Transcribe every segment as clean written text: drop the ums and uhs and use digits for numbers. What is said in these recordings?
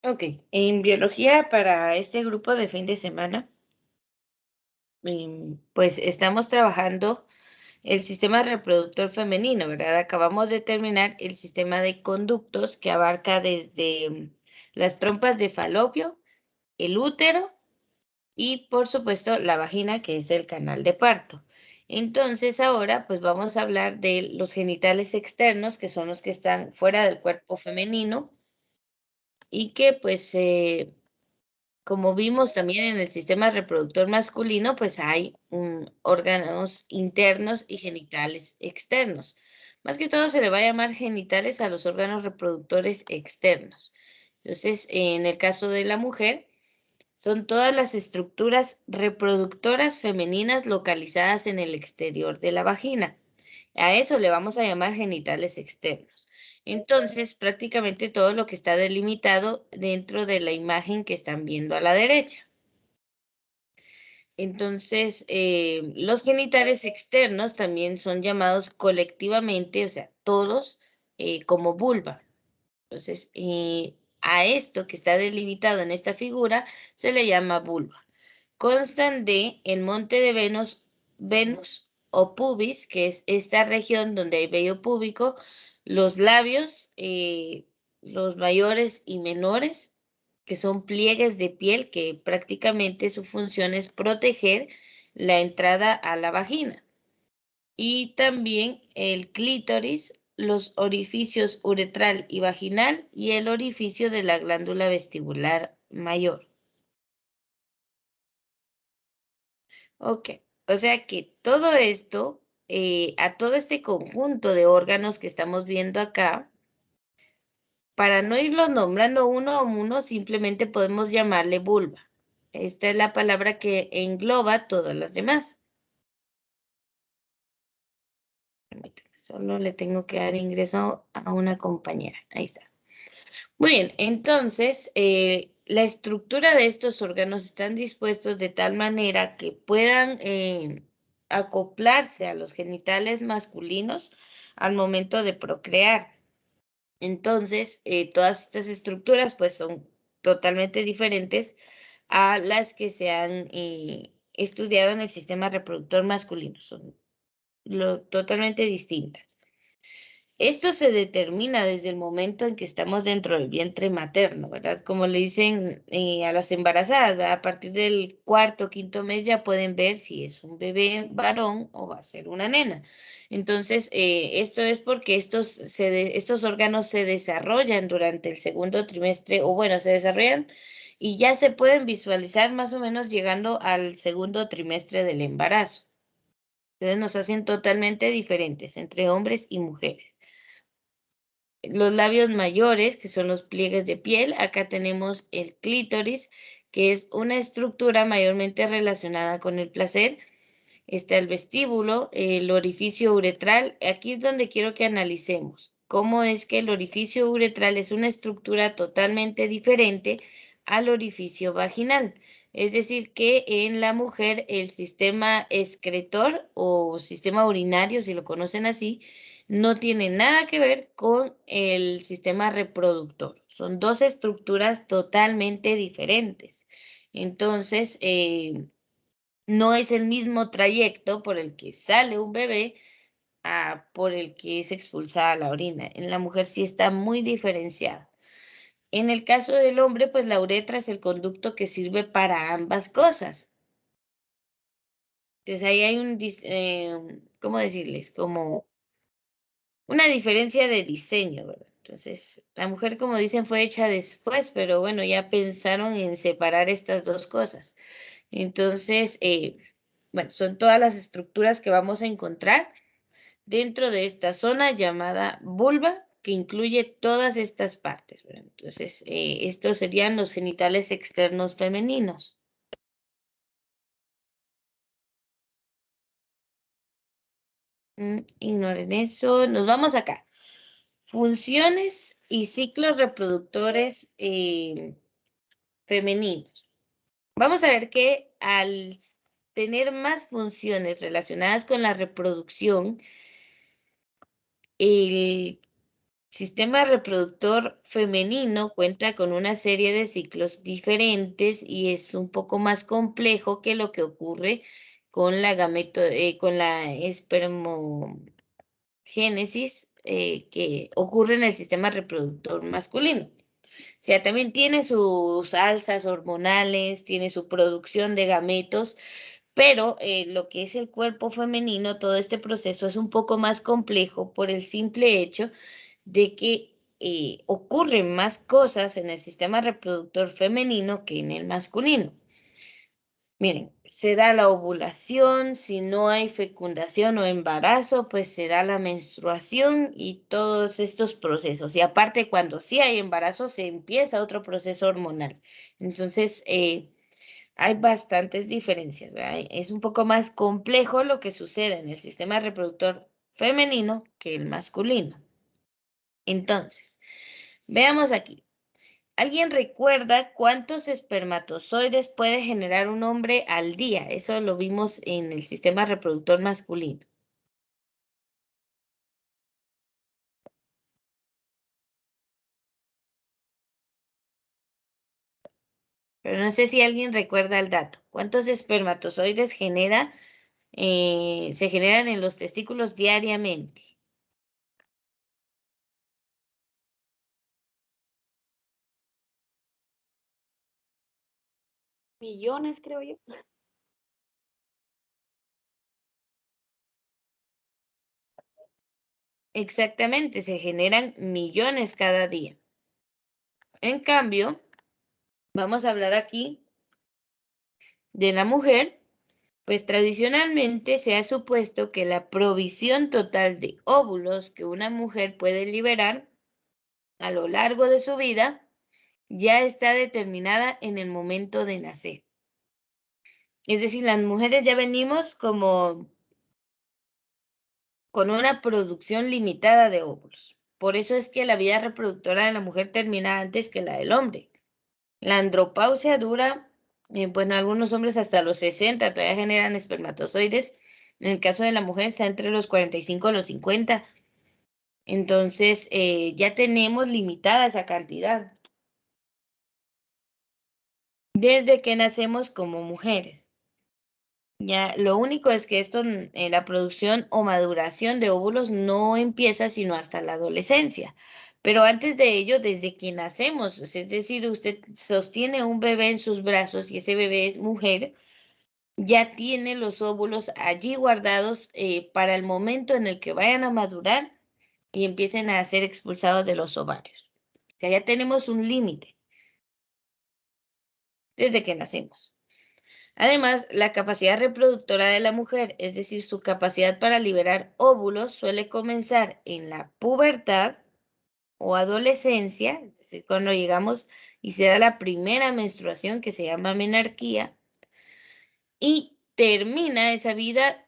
Ok, en biología para este grupo de fin de semana, pues estamos trabajando el sistema reproductor femenino, ¿verdad? Acabamos de terminar el sistema de conductos que abarca desde las trompas de falopio, el útero y por supuesto la vagina, que es el canal de parto. Entonces ahora pues vamos a hablar de los genitales externos, que son los que están fuera del cuerpo femenino y que pues como vimos también en el sistema reproductor masculino, pues hay órganos internos y genitales externos. Más que todo se le va a llamar genitales a los órganos reproductores externos. Entonces, en el caso de la mujer, son todas las estructuras reproductoras femeninas localizadas en el exterior de la vagina. A eso le vamos a llamar genitales externos. Entonces, prácticamente todo lo que está delimitado dentro de la imagen que están viendo a la derecha. Entonces, los genitales externos también son llamados colectivamente, o sea, todos, como vulva. Entonces, a esto que está delimitado en esta figura se le llama vulva. Constan de el monte de Venus o pubis, que es esta región donde hay vello púbico, los labios, los mayores y menores, que son pliegues de piel que prácticamente su función es proteger la entrada a la vagina. Y también el clítoris, los orificios uretral y vaginal y el orificio de la glándula vestibular mayor. Ok, o sea que todo esto, a todo este conjunto de órganos que estamos viendo acá, para no irlos nombrando uno a uno, simplemente podemos llamarle vulva. Esta es la palabra que engloba todas las demás. Permítame, solo le tengo que dar ingreso a una compañera. Ahí está. Muy bien, entonces, la estructura de estos órganos están dispuestos de tal manera que puedan acoplarse a los genitales masculinos al momento de procrear. Entonces, todas estas estructuras pues son totalmente diferentes a las que se han estudiado en el sistema reproductor masculino. Son totalmente distintas. Esto se determina desde el momento en que estamos dentro del vientre materno, ¿verdad? Como le dicen a las embarazadas, ¿verdad? A partir del cuarto o quinto mes ya pueden ver si es un bebé varón o va a ser una nena. Entonces, esto es porque estos órganos se desarrollan durante el segundo trimestre, o bueno, se desarrollan y ya se pueden visualizar más o menos llegando al segundo trimestre del embarazo. Entonces nos hacen totalmente diferentes entre hombres y mujeres. Los labios mayores, que son los pliegues de piel. Acá tenemos el clítoris, que es una estructura mayormente relacionada con el placer. Está el vestíbulo, el orificio uretral. Aquí es donde quiero que analicemos cómo es que el orificio uretral es una estructura totalmente diferente al orificio vaginal. Es decir, que en la mujer el sistema excretor o sistema urinario, si lo conocen así, no tiene nada que ver con el sistema reproductor. Son dos estructuras totalmente diferentes. Entonces, no es el mismo trayecto por el que sale un bebé a por el que es expulsada la orina. En la mujer sí está muy diferenciado. En el caso del hombre, pues la uretra es el conducto que sirve para ambas cosas. Entonces ahí hay ¿cómo decirles? Como una diferencia de diseño, ¿verdad? Entonces, la mujer, como dicen, fue hecha después, pero bueno, ya pensaron en separar estas dos cosas. Entonces, bueno, son todas las estructuras que vamos a encontrar dentro de esta zona llamada vulva, que incluye todas estas partes, ¿verdad? Entonces, estos serían los genitales externos femeninos. Ignoren eso. Nos vamos acá. Funciones y ciclos reproductores femeninos. Vamos a ver que al tener más funciones relacionadas con la reproducción, el Sistema reproductor femenino cuenta con una serie de ciclos diferentes y es un poco más complejo que lo que ocurre con con la espermogénesis que ocurre en el sistema reproductor masculino. O sea, también tiene sus alzas hormonales, tiene su producción de gametos, pero lo que es el cuerpo femenino, todo este proceso es un poco más complejo por el simple hecho de que ocurren más cosas en el sistema reproductor femenino que en el masculino. Miren, se da la ovulación, si no hay fecundación o embarazo, pues se da la menstruación y todos estos procesos. Y aparte, cuando sí hay embarazo, se empieza otro proceso hormonal. Entonces, hay bastantes diferencias, ¿verdad? Es un poco más complejo lo que sucede en el sistema reproductor femenino que el masculino. Entonces, veamos aquí. ¿Alguien recuerda cuántos espermatozoides puede generar un hombre al día? Eso lo vimos en el sistema reproductor masculino. Pero no sé si alguien recuerda el dato. ¿Cuántos espermatozoides se generan en los testículos diariamente? Millones, creo yo. Exactamente, se generan millones cada día. En cambio, vamos a hablar aquí de la mujer, pues tradicionalmente se ha supuesto que la provisión total de óvulos que una mujer puede liberar a lo largo de su vida ya está determinada en el momento de nacer. Es decir, las mujeres ya venimos como con una producción limitada de óvulos. Por eso es que la vida reproductora de la mujer termina antes que la del hombre. La andropausia dura, bueno, algunos hombres hasta los 60 todavía generan espermatozoides. En el caso de la mujer está entre los 45 y los 50. Entonces, ya tenemos limitada esa cantidad desde que nacemos como mujeres. Ya, lo único es que la producción o maduración de óvulos no empieza sino hasta la adolescencia. Pero antes de ello, desde que nacemos, es decir, usted sostiene un bebé en sus brazos y ese bebé es mujer, ya tiene los óvulos allí guardados para el momento en el que vayan a madurar y empiecen a ser expulsados de los ovarios. O sea, ya tenemos un límite desde que nacemos. Además, la capacidad reproductora de la mujer, es decir, su capacidad para liberar óvulos, suele comenzar en la pubertad o adolescencia, es decir, cuando llegamos y se da la primera menstruación que se llama menarquía, y termina esa vida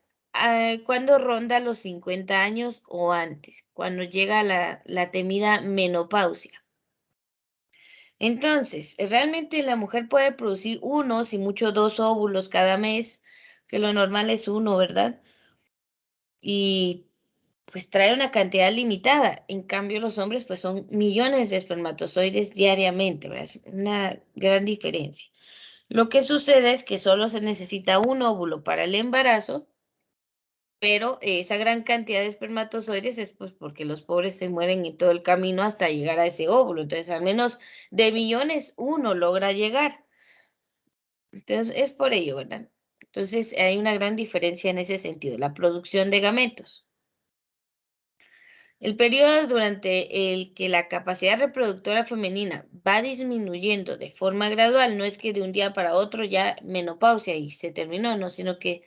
cuando ronda los 50 años o antes, cuando llega la temida menopausia. Entonces, realmente la mujer puede producir uno, si mucho dos óvulos cada mes, que lo normal es uno, ¿verdad? Y pues trae una cantidad limitada. En cambio, los hombres pues son millones de espermatozoides diariamente, ¿verdad? Es una gran diferencia. Lo que sucede es que solo se necesita un óvulo para el embarazo, pero esa gran cantidad de espermatozoides es pues porque los pobres se mueren en todo el camino hasta llegar a ese óvulo. Entonces, al menos de millones, uno logra llegar. Entonces, es por ello, ¿verdad? Entonces, hay una gran diferencia en ese sentido, la producción de gametos. El periodo durante el que la capacidad reproductora femenina va disminuyendo de forma gradual, no es que de un día para otro ya menopausia y se terminó, no, sino que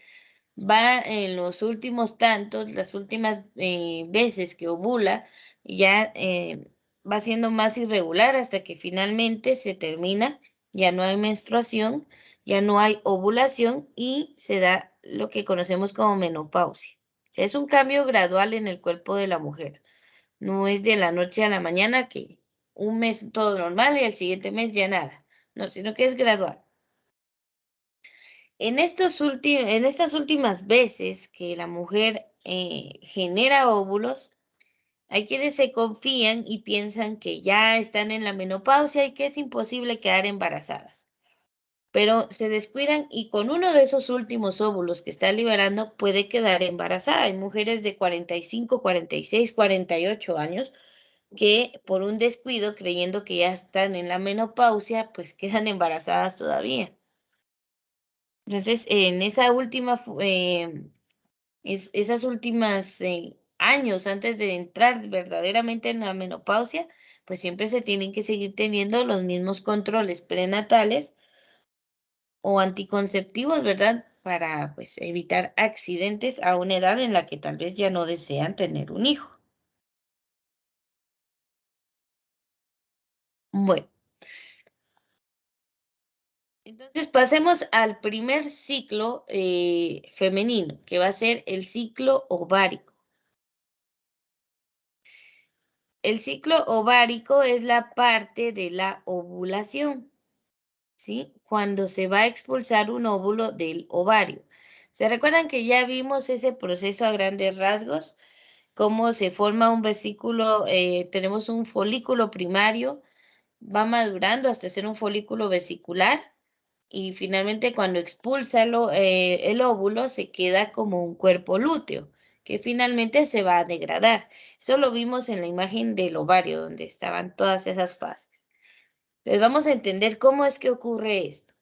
va en los últimos tantos, las últimas veces que ovula, ya va siendo más irregular hasta que finalmente se termina, ya no hay menstruación, ya no hay ovulación y se da lo que conocemos como menopausia. O sea, es un cambio gradual en el cuerpo de la mujer. No es de la noche a la mañana que un mes todo normal y el siguiente mes ya nada. No, sino que es gradual. En estas últimas veces que la mujer genera óvulos, Hay quienes se confían y piensan que ya están en la menopausia y que es imposible quedar embarazadas. Pero se descuidan y con uno de esos últimos óvulos que está liberando puede quedar embarazada. Hay mujeres de 45, 46, 48 años que por un descuido, creyendo que ya están en la menopausia, pues quedan embarazadas todavía. Entonces, en esa última, esas últimas años antes de entrar verdaderamente en la menopausia, pues siempre se tienen que seguir teniendo los mismos controles prenatales o anticonceptivos, ¿verdad? Para pues evitar accidentes a una edad en la que tal vez ya no desean tener un hijo. Bueno, entonces pasemos al primer ciclo femenino, que va a ser el ciclo ovárico. El ciclo ovárico es la parte de la ovulación, ¿sí? Cuando se va a expulsar un óvulo del ovario. ¿Se recuerdan que ya vimos ese proceso a grandes rasgos? Cómo se forma un vesículo, tenemos un folículo primario, va madurando hasta ser un folículo vesicular y finalmente cuando expulsa el óvulo se queda como un cuerpo lúteo, que finalmente se va a degradar. Eso lo vimos en la imagen del ovario, donde estaban todas esas fases. Entonces vamos a entender cómo es que ocurre esto.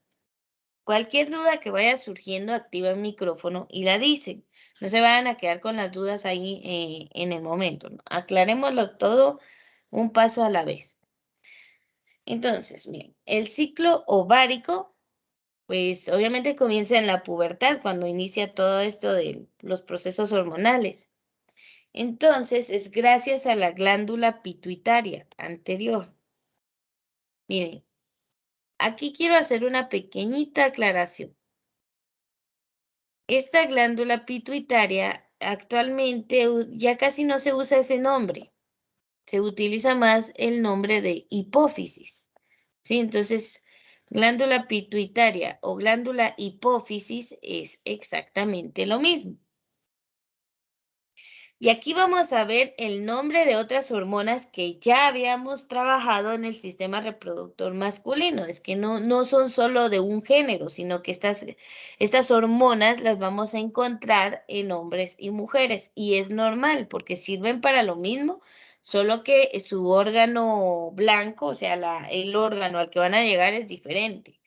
Cualquier duda que vaya surgiendo, activa el micrófono y la dicen. No se vayan a quedar con las dudas ahí en el momento, ¿no? Aclarémoslo todo un paso a la vez. Entonces, miren, el ciclo ovárico, pues obviamente comienza en la pubertad, cuando inicia todo esto de los procesos hormonales. Entonces, es gracias a la glándula pituitaria anterior. Miren, aquí quiero hacer una pequeñita aclaración. Esta glándula pituitaria actualmente ya casi no se usa ese nombre, se utiliza más el nombre de hipófisis, ¿sí? Entonces, glándula pituitaria o glándula hipófisis es exactamente lo mismo. Y aquí vamos a ver el nombre de otras hormonas que ya habíamos trabajado en el sistema reproductor masculino. Es que no son solo de un género, sino que estas hormonas las vamos a encontrar en hombres y mujeres. Y es normal porque sirven para lo mismo, solo que su órgano blanco, o sea, el órgano al que van a llegar es diferente.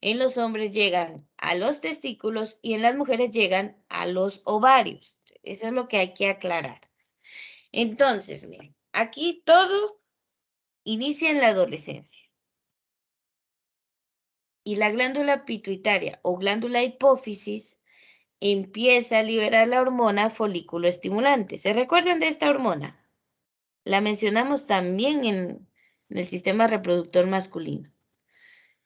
En los hombres llegan a los testículos y en las mujeres llegan a los ovarios. Eso es lo que hay que aclarar. Entonces, miren, aquí todo inicia en la adolescencia. Y la glándula pituitaria o glándula hipófisis empieza a liberar la hormona folículo estimulante. ¿Se recuerdan de esta hormona? La mencionamos también en el sistema reproductor masculino.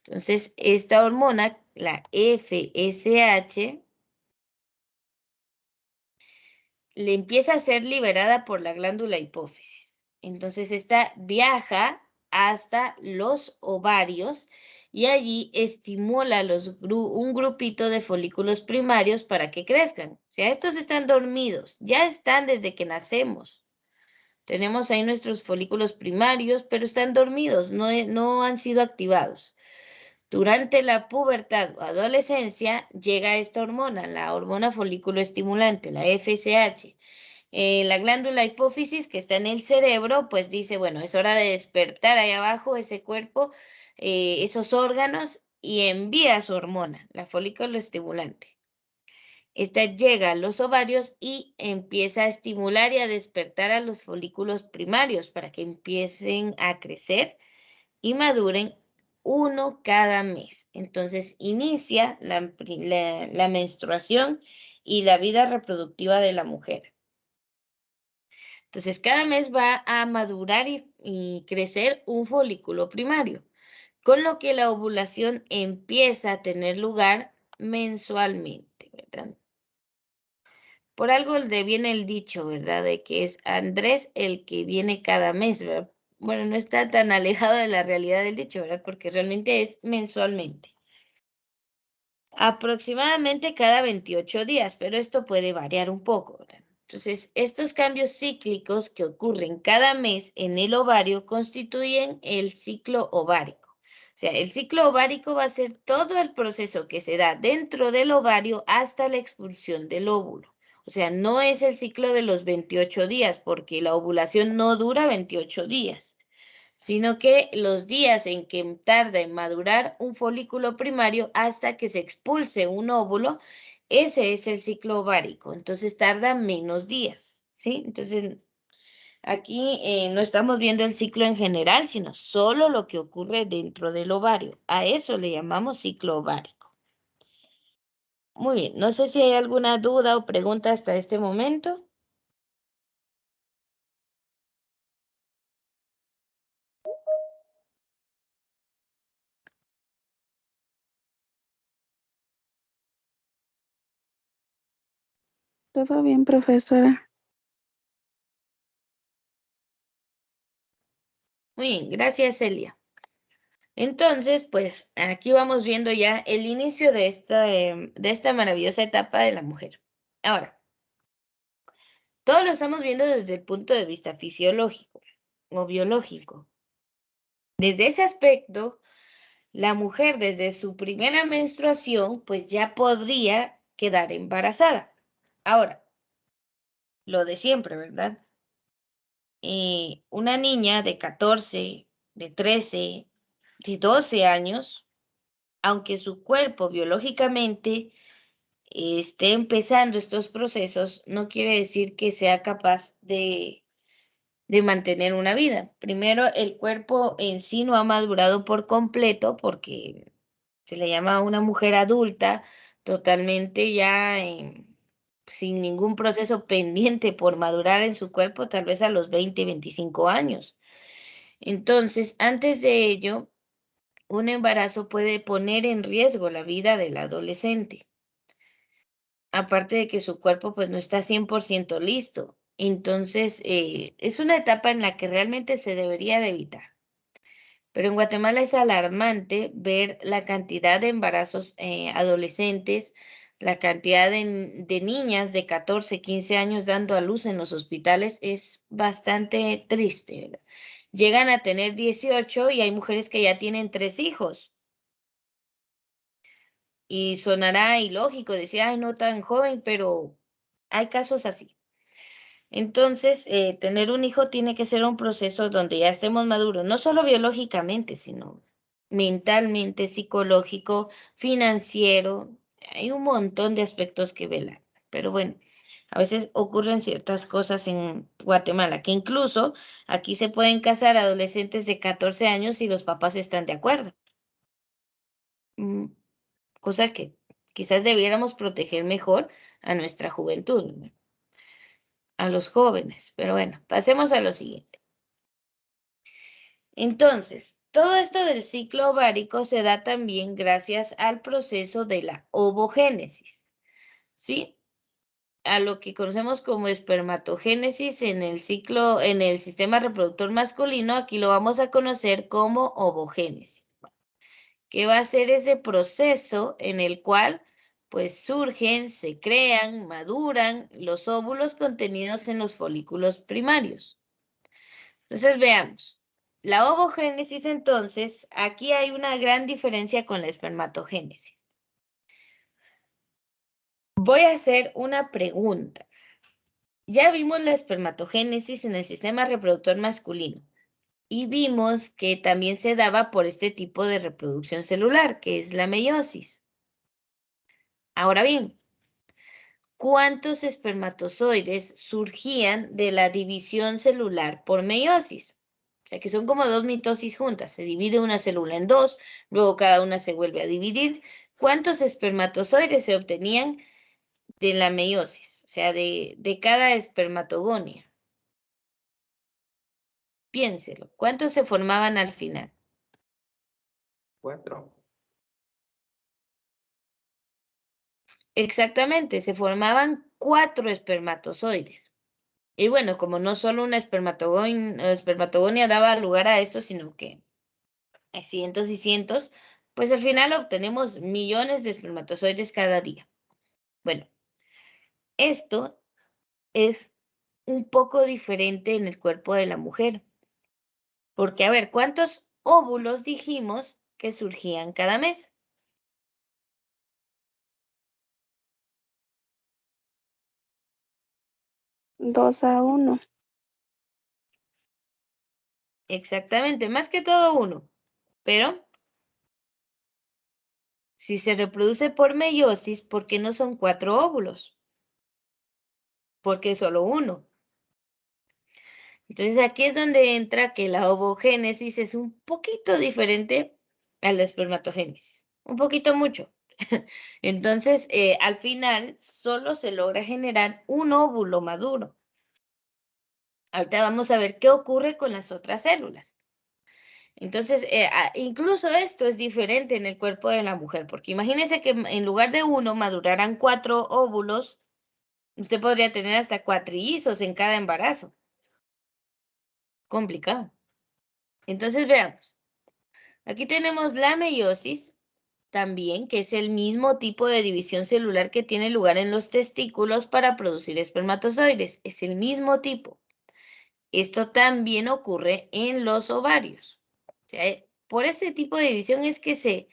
Entonces, esta hormona, la FSH, le empieza a ser liberada por la glándula hipófisis. Entonces, esta viaja hasta los ovarios y allí estimula un grupito de folículos primarios para que crezcan. O sea, estos están dormidos, ya están desde que nacemos. Tenemos ahí nuestros folículos primarios, pero están dormidos, no han sido activados. Durante la pubertad o adolescencia llega esta hormona, la hormona folículo estimulante, la FSH. La glándula hipófisis que está en el cerebro, pues dice, bueno, es hora de despertar ahí abajo ese cuerpo, esos órganos y envía su hormona, la folículo estimulante. Esta llega a los ovarios y empieza a estimular y a despertar a los folículos primarios para que empiecen a crecer y maduren uno cada mes. Entonces inicia la menstruación y la vida reproductiva de la mujer. Entonces cada mes va a madurar y crecer un folículo primario, con lo que la ovulación empieza a tener lugar mensualmente, ¿verdad? Por algo viene el dicho, ¿verdad? De que es Andrés el que viene cada mes, ¿verdad? Bueno, no está tan alejado de la realidad del dicho, ¿verdad? Porque realmente es mensualmente. Aproximadamente cada 28 días, pero esto puede variar un poco, ¿verdad? Entonces, estos cambios cíclicos que ocurren cada mes en el ovario constituyen el ciclo ovárico. O sea, el ciclo ovárico va a ser todo el proceso que se da dentro del ovario hasta la expulsión del óvulo. O sea, no es el ciclo de los 28 días, porque la ovulación no dura 28 días, sino que los días en que tarda en madurar un folículo primario hasta que se expulse un óvulo, ese es el ciclo ovárico. Entonces tarda menos días, ¿sí? Entonces aquí no estamos viendo el ciclo en general, sino solo lo que ocurre dentro del ovario. A eso le llamamos ciclo ovárico. Muy bien, no sé si hay alguna duda o pregunta hasta este momento. Todo bien, profesora. Muy bien, gracias, Celia. Entonces, pues aquí vamos viendo ya el inicio de esta maravillosa etapa de la mujer. Ahora, todo lo estamos viendo desde el punto de vista fisiológico o biológico. Desde ese aspecto, la mujer desde su primera menstruación, pues ya podría quedar embarazada. Ahora, lo de siempre, ¿verdad? Una niña de 14, de 13, de 12 años, aunque su cuerpo biológicamente esté empezando estos procesos, no quiere decir que sea capaz de mantener una vida. Primero, el cuerpo en sí no ha madurado por completo porque se le llama a una mujer adulta totalmente ya sin ningún proceso pendiente por madurar en su cuerpo, tal vez a los 20, 25 años. Entonces, antes de ello, un embarazo puede poner en riesgo la vida del adolescente. Aparte de que su cuerpo pues no está 100% listo. Entonces, es una etapa en la que realmente se debería de evitar. Pero en Guatemala es alarmante ver la cantidad de embarazos adolescentes, la cantidad de niñas de 14, 15 años dando a luz en los hospitales es bastante triste, ¿verdad? Llegan a tener 18 y hay mujeres que ya tienen 3 hijos. Y sonará ilógico decir, ay, no tan joven, pero hay casos así. Entonces, tener un hijo tiene que ser un proceso donde ya estemos maduros, no solo biológicamente, sino mentalmente, psicológico, financiero. Hay un montón de aspectos que velar. Pero bueno, a veces ocurren ciertas cosas en Guatemala, que incluso aquí se pueden casar adolescentes de 14 años y los papás están de acuerdo. Cosa que quizás debiéramos proteger mejor a nuestra juventud, ¿no? A los jóvenes. Pero bueno, pasemos a lo siguiente. Entonces, todo esto del ciclo ovárico se da también gracias al proceso de la ovogénesis, ¿sí? A lo que conocemos como espermatogénesis en el ciclo, en el sistema reproductor masculino, aquí lo vamos a conocer como ovogénesis, que va a ser ese proceso en el cual pues surgen, se crean, maduran los óvulos contenidos en los folículos primarios. Entonces veamos. La ovogénesis, entonces, aquí hay una gran diferencia con la espermatogénesis. Voy a hacer una pregunta. Ya vimos la espermatogénesis en el sistema reproductor masculino y vimos que también se daba por este tipo de reproducción celular, que es la meiosis. Ahora bien, ¿cuántos espermatozoides surgían de la división celular por meiosis? O sea, que son como dos mitosis juntas. Se divide una célula en dos, luego cada una se vuelve a dividir. ¿Cuántos espermatozoides se obtenían de la meiosis? O sea, de cada espermatogonia. Piénselo. ¿Cuántos se formaban al final? 4. Exactamente, se formaban 4 espermatozoides. Y bueno, como no solo una espermatogonia daba lugar a esto, sino que cientos y cientos, pues al final obtenemos millones de espermatozoides cada día. Bueno, esto es un poco diferente en el cuerpo de la mujer. Porque, a ver, ¿cuántos óvulos dijimos que surgían cada mes? 2 a 1. Exactamente, más que todo uno. Pero si se reproduce por meiosis, ¿por qué no son 4 óvulos? Porque es solo uno. Entonces aquí es donde entra que la ovogénesis es un poquito diferente a la espermatogénesis. Un poquito mucho. Entonces, al final, solo se logra generar un óvulo maduro. Ahorita vamos a ver qué ocurre con las otras células. Entonces, incluso esto es diferente en el cuerpo de la mujer, porque imagínese que en lugar de uno maduraran 4 óvulos, usted podría tener hasta cuatrillizos en cada embarazo. Complicado. Entonces, veamos. Aquí tenemos la meiosis también, que es el mismo tipo de división celular que tiene lugar en los testículos para producir espermatozoides. Es el mismo tipo. Esto también ocurre en los ovarios. O sea, por este tipo de división es que se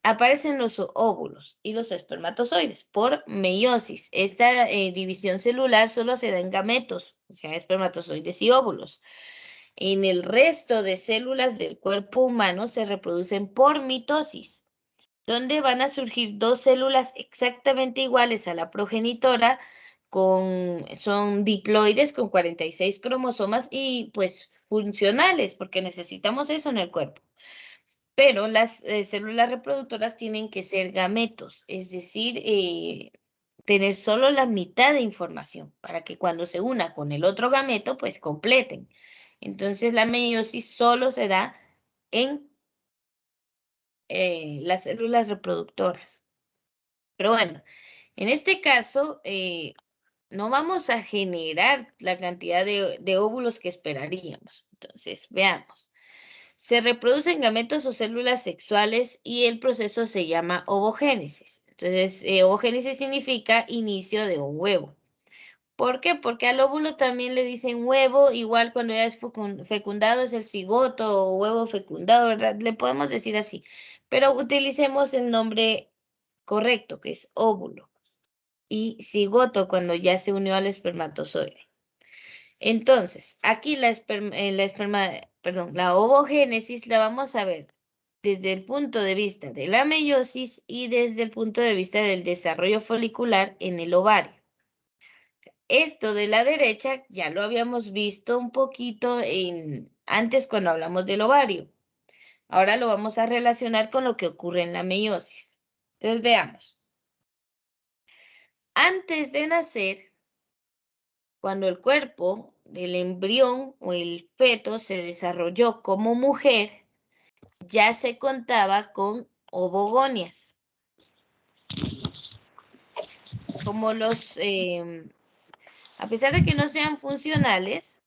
aparecen los óvulos y los espermatozoides por meiosis. Esta división celular solo se da en gametos, o sea, espermatozoides y óvulos. En el resto de células del cuerpo humano se reproducen por mitosis, donde van a surgir 2 células exactamente iguales a la progenitora, son diploides con 46 cromosomas y pues funcionales, porque necesitamos eso en el cuerpo. Pero las células reproductoras tienen que ser gametos, es decir, tener solo la mitad de información para que cuando se una con el otro gameto, pues completen. Entonces la meiosis solo se da en las células reproductoras. Pero bueno, en este caso no vamos a generar la cantidad de óvulos que esperaríamos. Entonces, veamos. Se reproducen gametos o células sexuales y el proceso se llama ovogénesis. Entonces, ovogénesis significa inicio de un huevo. ¿Por qué? Porque al óvulo también le dicen huevo, igual cuando ya es fecundado es el cigoto o huevo fecundado, ¿verdad? Le podemos decir así, pero utilicemos el nombre correcto, que es óvulo, y cigoto cuando ya se unió al espermatozoide. Entonces, aquí la ovogénesis la vamos a ver desde el punto de vista de la meiosis y desde el punto de vista del desarrollo folicular en el ovario. Esto de la derecha ya lo habíamos visto un poquito antes cuando hablamos del ovario. Ahora lo vamos a relacionar con lo que ocurre en la meiosis. Entonces veamos. Antes de nacer, cuando el cuerpo del embrión o el feto se desarrolló como mujer, ya se contaba con ovogonias. Como a pesar de que no sean funcionales,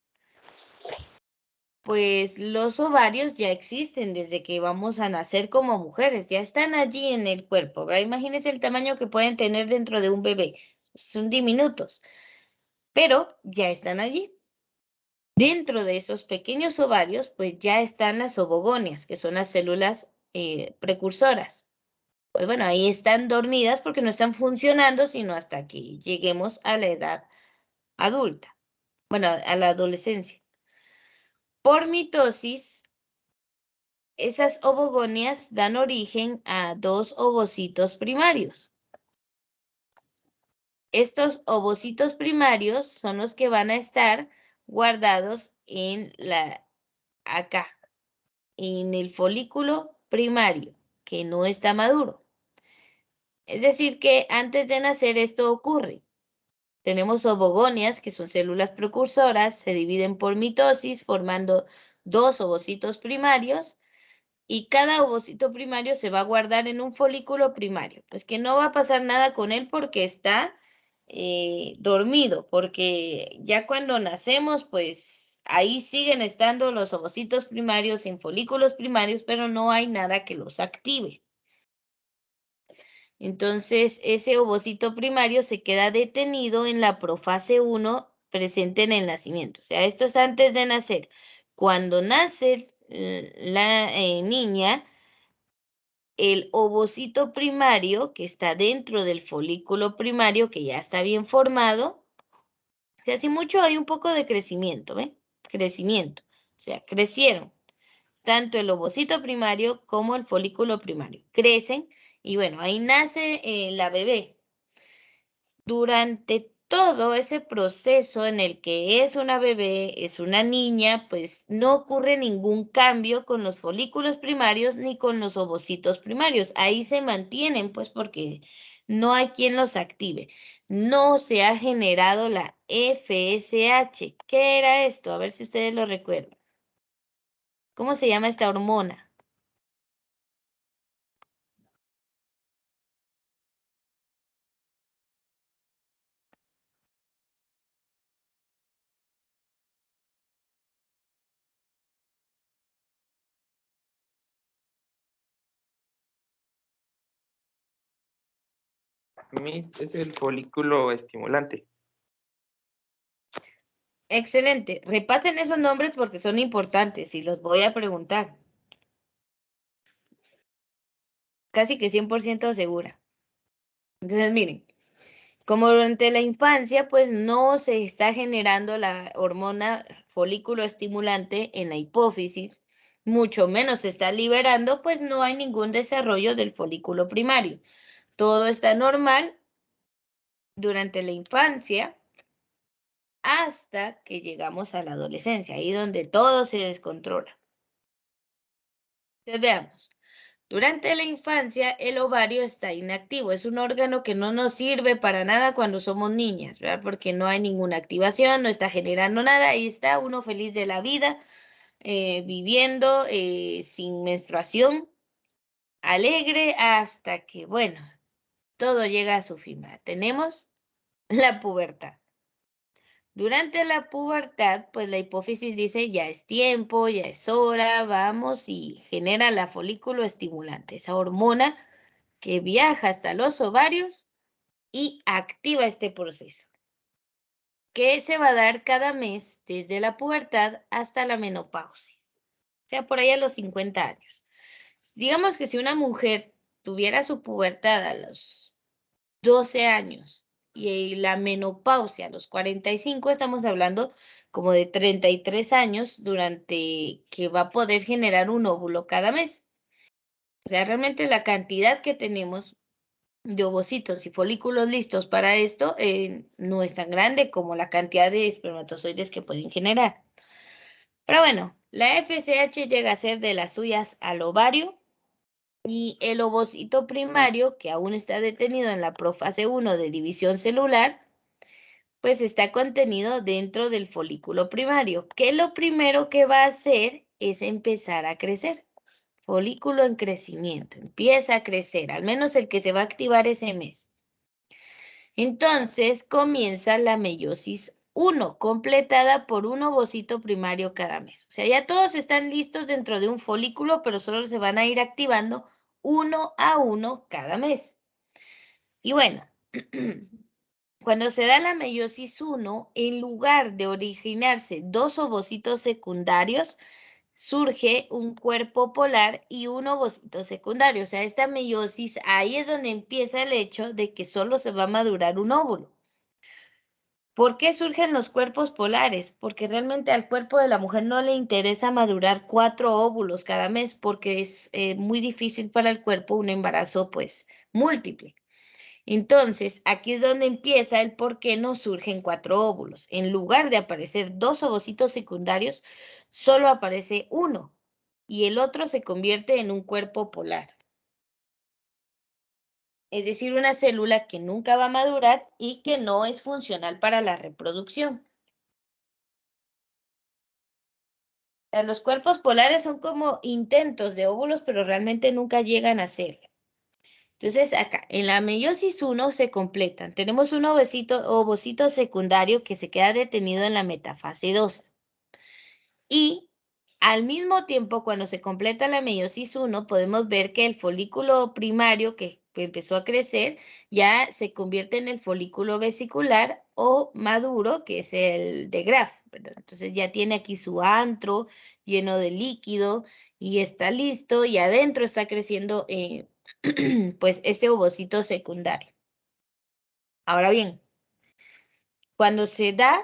pues los ovarios ya existen desde que vamos a nacer como mujeres, ya están allí en el cuerpo, ¿verdad? Imagínense el tamaño que pueden tener dentro de un bebé, son diminutos, pero ya están allí. Dentro de esos pequeños ovarios, pues ya están las ovogonias, que son las células precursoras. Pues bueno, ahí están dormidas porque no están funcionando sino hasta que lleguemos a la edad adulta, bueno, a la adolescencia. Por mitosis, esas ovogonias dan origen a 2 ovocitos primarios. Estos ovocitos primarios son los que van a estar guardados acá, en el folículo primario, que no está maduro. Es decir, que antes de nacer esto ocurre. Tenemos ovogonias, que son células precursoras, se dividen por mitosis, formando 2 ovocitos primarios, y cada ovocito primario se va a guardar en un folículo primario. Pues que no va a pasar nada con él porque está dormido, porque ya cuando nacemos, pues ahí siguen estando los ovocitos primarios en folículos primarios, pero no hay nada que los active. Entonces, ese ovocito primario se queda detenido en la profase 1 presente en el nacimiento. O sea, esto es antes de nacer. Cuando nace la niña, el ovocito primario, que está dentro del folículo primario, que ya está bien formado, o sea, si mucho hay un poco de crecimiento, ¿ve? Crecimiento. O sea, crecieron tanto el ovocito primario como el folículo primario. Crecen y bueno, ahí nace la bebé. Durante todo ese proceso en el que es una bebé, es una niña, pues no ocurre ningún cambio con los folículos primarios ni con los ovocitos primarios. Ahí se mantienen, pues porque no hay quien los active. No se ha generado la FSH. ¿Qué era esto? A ver si ustedes lo recuerdan. ¿Cómo se llama esta hormona? Es el folículo estimulante. Excelente. Repasen esos nombres porque son importantes y los voy a preguntar. Casi que 100% segura. Entonces, miren, como durante la infancia, pues no se está generando la hormona folículo estimulante en la hipófisis, mucho menos se está liberando, pues no hay ningún desarrollo del folículo primario. Todo está normal durante la infancia hasta que llegamos a la adolescencia, ahí donde todo se descontrola. Entonces, veamos. Durante la infancia, el ovario está inactivo. Es un órgano que no nos sirve para nada cuando somos niñas, ¿verdad? Porque no hay ninguna activación, no está generando nada. Ahí está uno feliz de la vida, viviendo sin menstruación, alegre hasta que, bueno, todo llega a su fin, ¿verdad? Tenemos la pubertad. Durante la pubertad, pues la hipófisis dice ya es tiempo, ya es hora, vamos y genera la folículo estimulante, esa hormona que viaja hasta los ovarios y activa este proceso, que se va a dar cada mes desde la pubertad hasta la menopausia, o sea, por ahí a los 50 años. Digamos que si una mujer tuviera su pubertad a los 12 años y la menopausia a los 45, estamos hablando como de 33 años durante que va a poder generar un óvulo cada mes. O sea, realmente la cantidad que tenemos de ovocitos y folículos listos para esto no es tan grande como la cantidad de espermatozoides que pueden generar. Pero bueno, la FSH llega a ser de las suyas al ovario y el ovocito primario, que aún está detenido en la profase 1 de división celular, pues está contenido dentro del folículo primario, que lo primero que va a hacer es empezar a crecer. Folículo en crecimiento, empieza a crecer, al menos el que se va a activar ese mes. Entonces comienza la meiosis 1, completada por un ovocito primario cada mes. O sea, ya todos están listos dentro de un folículo, pero solo se van a ir activando uno a uno cada mes. Y bueno, cuando se da la meiosis 1, en lugar de originarse dos ovocitos secundarios, surge un cuerpo polar y un ovocito secundario. O sea, esta meiosis, ahí es donde empieza el hecho de que solo se va a madurar un óvulo. ¿Por qué surgen los cuerpos polares? Porque realmente al cuerpo de la mujer no le interesa madurar 4 óvulos cada mes porque es muy difícil para el cuerpo un embarazo pues múltiple. Entonces, aquí es donde empieza el por qué no surgen 4 óvulos. En lugar de aparecer 2 ovocitos secundarios, solo aparece uno y el otro se convierte en un cuerpo polar. Es decir, una célula que nunca va a madurar y que no es funcional para la reproducción. Los cuerpos polares son como intentos de óvulos, pero realmente nunca llegan a ser. Entonces, acá, en la meiosis 1 se completan. Tenemos un ovocito secundario que se queda detenido en la metafase 2. Y al mismo tiempo, cuando se completa la meiosis 1, podemos ver que el folículo primario, que empezó a crecer, ya se convierte en el folículo vesicular o maduro, que es el de Graf, ¿verdad? Entonces ya tiene aquí su antro lleno de líquido y está listo y adentro está creciendo pues este ovocito secundario. Ahora bien, cuando se da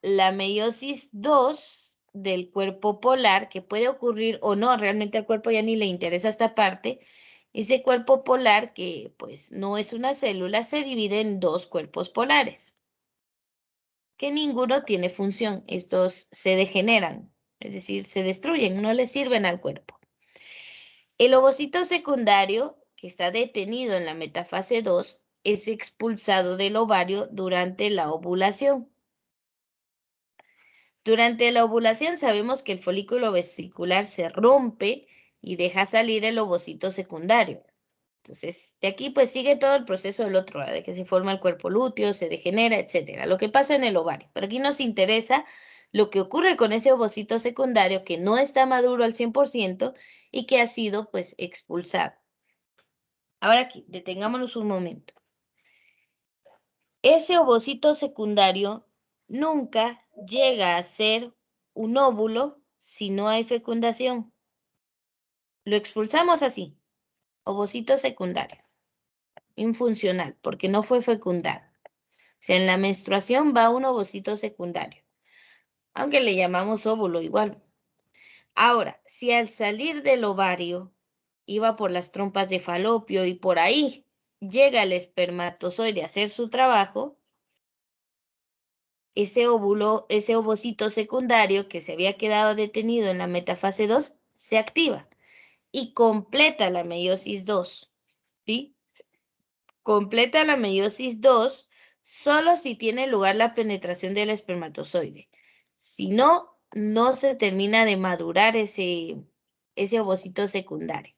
la meiosis 2 del cuerpo polar, que puede ocurrir o no, realmente al cuerpo ya ni le interesa esta parte, ese cuerpo polar que pues no es una célula, se divide en dos cuerpos polares, que ninguno tiene función, estos se degeneran, es decir, se destruyen, no le sirven al cuerpo. El ovocito secundario, que está detenido en la metafase 2, es expulsado del ovario durante la ovulación. Durante la ovulación sabemos que el folículo vesicular se rompe y deja salir el ovocito secundario. Entonces, de aquí pues sigue todo el proceso del otro, ¿verdad? De que se forma el cuerpo lúteo, se degenera, etcétera. Lo que pasa en el ovario. Pero aquí nos interesa lo que ocurre con ese ovocito secundario que no está maduro al 100% y que ha sido pues expulsado. Ahora aquí, detengámonos un momento. Ese ovocito secundario nunca llega a ser un óvulo si no hay fecundación. Lo expulsamos así, ovocito secundario, infuncional, porque no fue fecundado. O sea, en la menstruación va un ovocito secundario, aunque le llamamos óvulo igual. Ahora, si al salir del ovario iba por las trompas de falopio y por ahí llega el espermatozoide a hacer su trabajo, ese óvulo, ese ovocito secundario que se había quedado detenido en la metafase 2, se activa y completa la meiosis 2, ¿sí? Completa la meiosis 2 solo si tiene lugar la penetración del espermatozoide. Si no, no se termina de madurar ese ovocito secundario.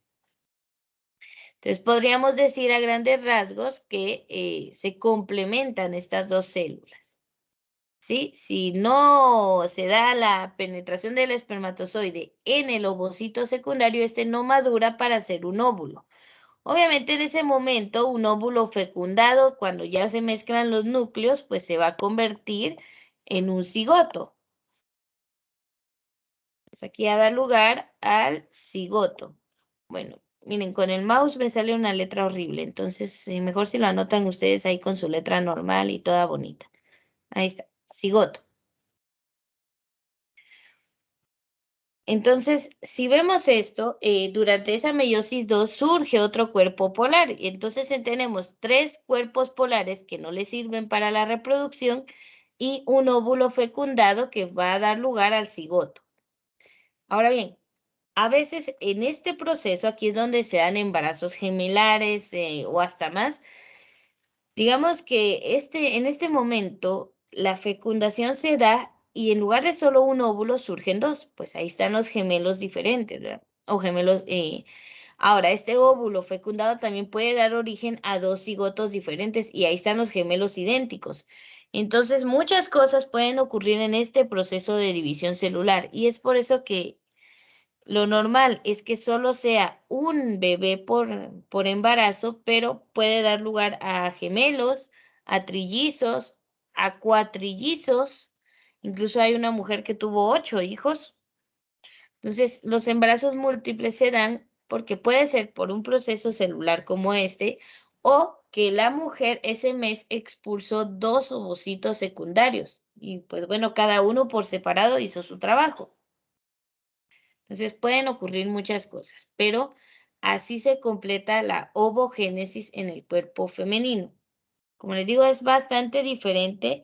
Entonces, podríamos decir a grandes rasgos que se complementan estas dos células. ¿Sí? Si no se da la penetración del espermatozoide en el ovocito secundario, este no madura para ser un óvulo. Obviamente en ese momento un óvulo fecundado, cuando ya se mezclan los núcleos, pues se va a convertir en un cigoto. Pues aquí a dar lugar al cigoto. Bueno, miren, con el mouse me sale una letra horrible, entonces mejor si lo anotan ustedes ahí con su letra normal y toda bonita. Ahí está, cigoto. Entonces, si vemos esto, durante esa meiosis 2 surge otro cuerpo polar. Y entonces tenemos tres cuerpos polares que no le sirven para la reproducción y un óvulo fecundado que va a dar lugar al cigoto. Ahora bien, a veces en este proceso, aquí es donde se dan embarazos gemelares o hasta más. Digamos que en este momento la fecundación se da y en lugar de solo un óvulo surgen dos, pues ahí están los gemelos diferentes, ¿verdad? O gemelos. Ahora, este óvulo fecundado también puede dar origen a dos cigotos diferentes y ahí están los gemelos idénticos. Entonces, muchas cosas pueden ocurrir en este proceso de división celular y es por eso que lo normal es que solo sea un bebé por embarazo, pero puede dar lugar a gemelos, a trillizos, a cuatrillizos. Incluso hay una mujer que tuvo 8 hijos. Entonces, los embarazos múltiples se dan porque puede ser por un proceso celular como este o que la mujer ese mes expulsó 2 ovocitos secundarios. Y pues bueno, cada uno por separado hizo su trabajo. Entonces pueden ocurrir muchas cosas, pero así se completa la ovogénesis en el cuerpo femenino. Como les digo, es bastante diferente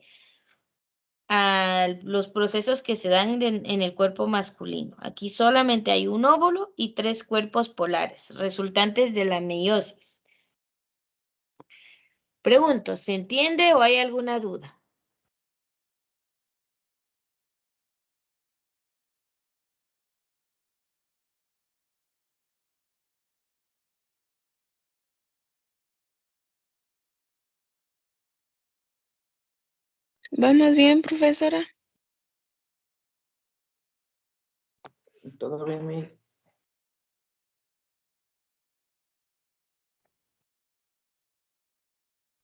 a los procesos que se dan en el cuerpo masculino. Aquí solamente hay un óvulo y 3 cuerpos polares, resultantes de la meiosis. Pregunto, ¿se entiende o hay alguna duda? ¿Vamos bien, profesora? Todo bien, mis.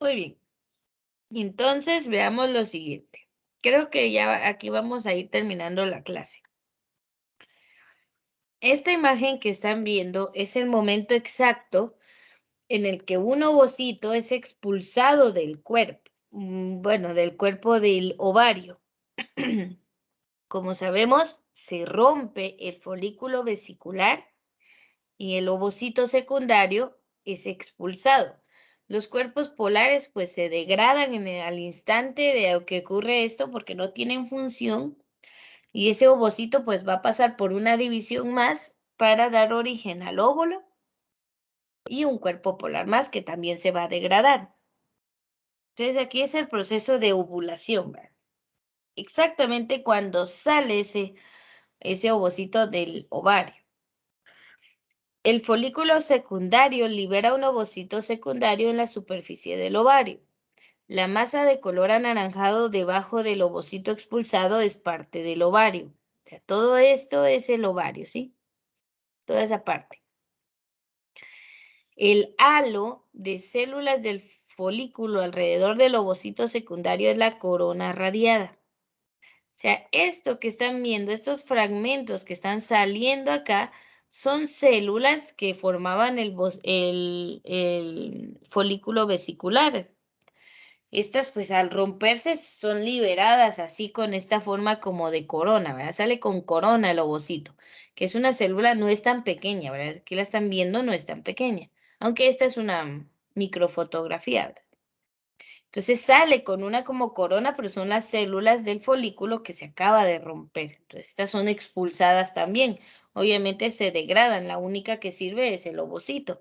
Muy bien. Entonces, veamos lo siguiente. Creo que ya aquí vamos a ir terminando la clase. Esta imagen que están viendo es el momento exacto en el que un ovocito es expulsado del cuerpo, bueno, del cuerpo del ovario. Como sabemos, se rompe el folículo vesicular y el ovocito secundario es expulsado. Los cuerpos polares pues se degradan al instante de que ocurre esto porque no tienen función y ese ovocito pues va a pasar por una división más para dar origen al óvulo y un cuerpo polar más que también se va a degradar. Entonces aquí es el proceso de ovulación, ¿verdad? Exactamente cuando sale ese ovocito del ovario. El folículo secundario libera un ovocito secundario en la superficie del ovario. La masa de color anaranjado debajo del ovocito expulsado es parte del ovario. O sea, todo esto es el ovario, ¿sí? Toda esa parte. El halo de células del folículo alrededor del ovocito secundario es la corona radiada. O sea, esto que están viendo, estos fragmentos que están saliendo acá, son células que formaban el folículo vesicular. Estas, pues, al romperse son liberadas así con esta forma como de corona, ¿verdad? Sale con corona el ovocito, que es una célula, no es tan pequeña, ¿verdad? Aquí la están viendo, no es tan pequeña, aunque esta es una microfotografía, ¿verdad? Entonces sale con una como corona, pero son las células del folículo que se acaba de romper. Entonces estas son expulsadas también. Obviamente se degradan, la única que sirve es el ovocito.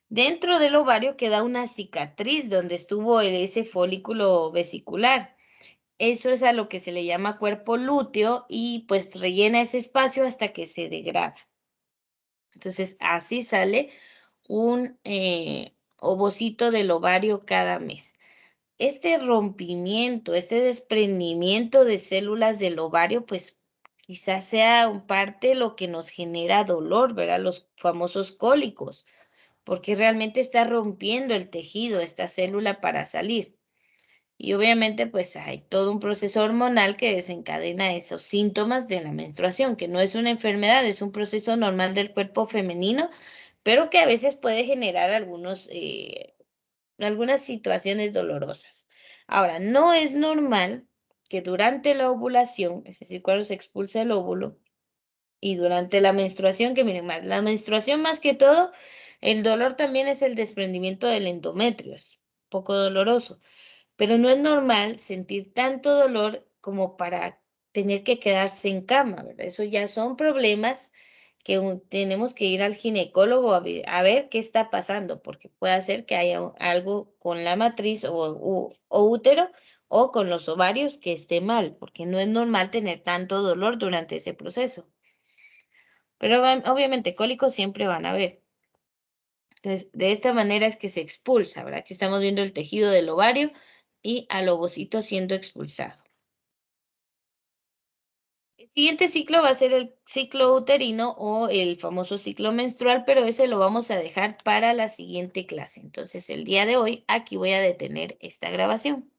Dentro del ovario queda una cicatriz donde estuvo ese folículo vesicular. Eso es a lo que se le llama cuerpo lúteo y pues rellena ese espacio hasta que se degrada. Entonces así sale un ovocito del ovario cada mes. Este rompimiento, este desprendimiento de células del ovario, pues quizás sea un parte lo que nos genera dolor, ¿verdad? Los famosos cólicos, porque realmente está rompiendo el tejido, esta célula para salir. Y obviamente pues hay todo un proceso hormonal que desencadena esos síntomas de la menstruación, que no es una enfermedad, es un proceso normal del cuerpo femenino, pero que a veces puede generar algunas situaciones dolorosas. Ahora, no es normal que durante la ovulación, es decir, cuando se expulsa el óvulo, y durante la menstruación, que miren, la menstruación más que todo, el dolor también es el desprendimiento del endometrio, es un poco doloroso, pero no es normal sentir tanto dolor como para tener que quedarse en cama, ¿verdad? Eso ya son problemas que tenemos que ir al ginecólogo a ver qué está pasando, porque puede ser que haya algo con la matriz o útero o con los ovarios que esté mal, porque no es normal tener tanto dolor durante ese proceso. Pero obviamente cólicos siempre van a haber. Entonces, de esta manera es que se expulsa, ¿verdad? Que estamos viendo el tejido del ovario y al ovocito siendo expulsado. El siguiente ciclo va a ser el ciclo uterino o el famoso ciclo menstrual, pero ese lo vamos a dejar para la siguiente clase. Entonces, el día de hoy aquí voy a detener esta grabación.